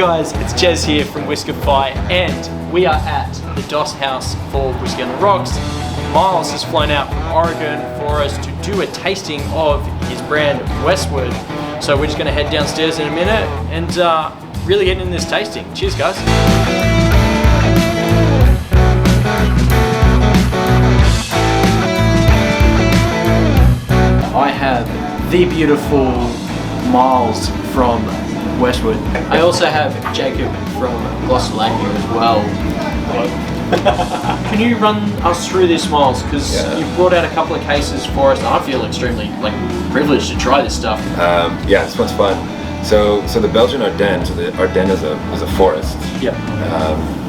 guys, it's Jez here from Whiskefy, and we are at the DOS house for Whiskey on the Rocks. Miles has flown out from Oregon for us to do a tasting of his brand Westward. So we're just going to head downstairs in a minute and really get into this tasting. Cheers, guys. I have the beautiful Miles from Westward. I also have Jacob from Glossolalia as well. Can you run us through this, Miles? Because you brought out a couple of cases for us, and I feel extremely privileged to try this stuff. Yeah, this one's fun. So the Belgian Ardennes, so the Ardennes is a forest. Yeah.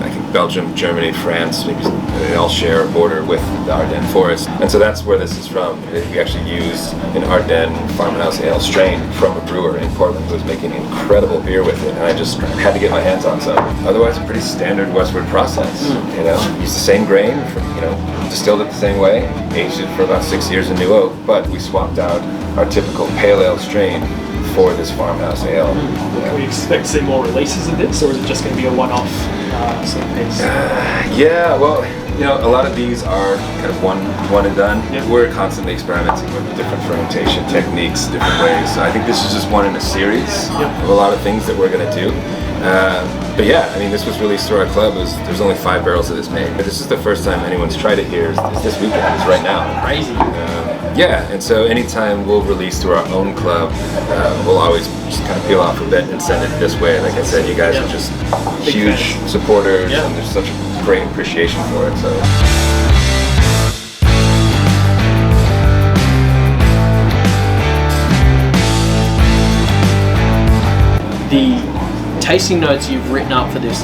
I think Belgium, Germany, France, maybe they all share a border with the Ardennes forest. And so that's where this is from. We actually used an Ardennes farmhouse ale strain from a brewer in Portland who was making incredible beer with it. And I just had to get my hands on some. Otherwise, a pretty standard Westward process. You know, used the same grain, distilled it the same way, aged it for about 6 years in new oak, but we swapped out our typical pale ale strain for this farmhouse ale. Can we expect to see more releases of this, or is it just going to be a one-off sort of piece? Yeah, well, a lot of these are kind of one and done. Yep. We're constantly experimenting with different fermentation techniques, different ways. So I think this is just one in a series of a lot of things that we're going to do. But yeah, I mean, this was released through our club. There's only 5 barrels of this made. This is the first time anyone's tried it here. It's this weekend. It's right now. Crazy. Yeah, and so anytime we'll release through our own club, we'll always just kind of peel off a bit and send it this way. Like I said, you guys are just huge supporters, and there's such a great appreciation for it. So. The tasting notes you've written up for this,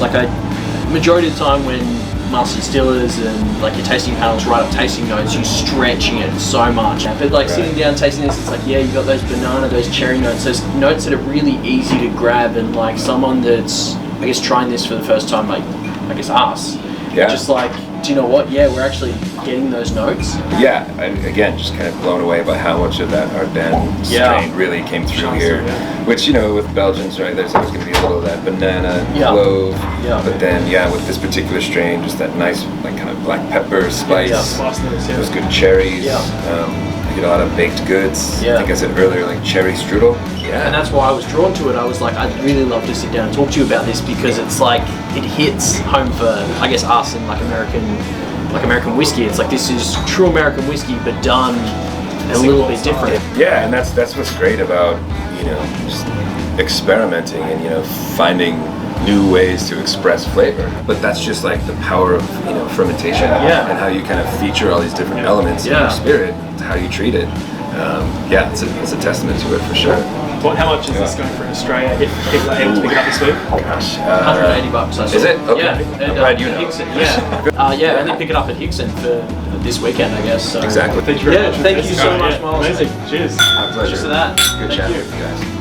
majority of the time when master distillers and your tasting panels write up tasting notes, you're stretching it so much. But sitting down tasting this, it's you got those banana, those cherry notes, those notes that are really easy to grab, and someone that's trying this for the first time, us. Yeah. Just do you know what? Yeah, we're actually getting those notes. Yeah, again, just kind of blown away by how much of that Ardennes strain really came through here. Which, with Belgians, right, there's always going to be a little of that banana, clove. Yeah. But then, with this particular strain, just that nice, kind of black pepper spice. Those good cherries. You get a lot of baked goods. I think I said earlier, cherry strudel. Yeah. And that's why I was drawn to it. I was I'd really love to sit down and talk to you about this, because it's it hits home for, us and American whiskey. It's this is true American whiskey, but done a little bit different. Yeah, and that's what's great about, just experimenting and, finding new ways to express flavor. But that's just the power of, fermentation and how you kind of feature all these different elements in your spirit, how you treat it. It's a testament to it for sure. How much is this going for in Australia if people are able to pick it up this week? Gosh, $180 I saw. Is it? Okay. Yeah, I'm glad you know. Hickson, and they pick it up at Hickson for this weekend, I guess. So. Exactly. Thank you very much. Thank you so much, Miles. Amazing. Cheers. My pleasure. Cheers to that. Good chat with you guys.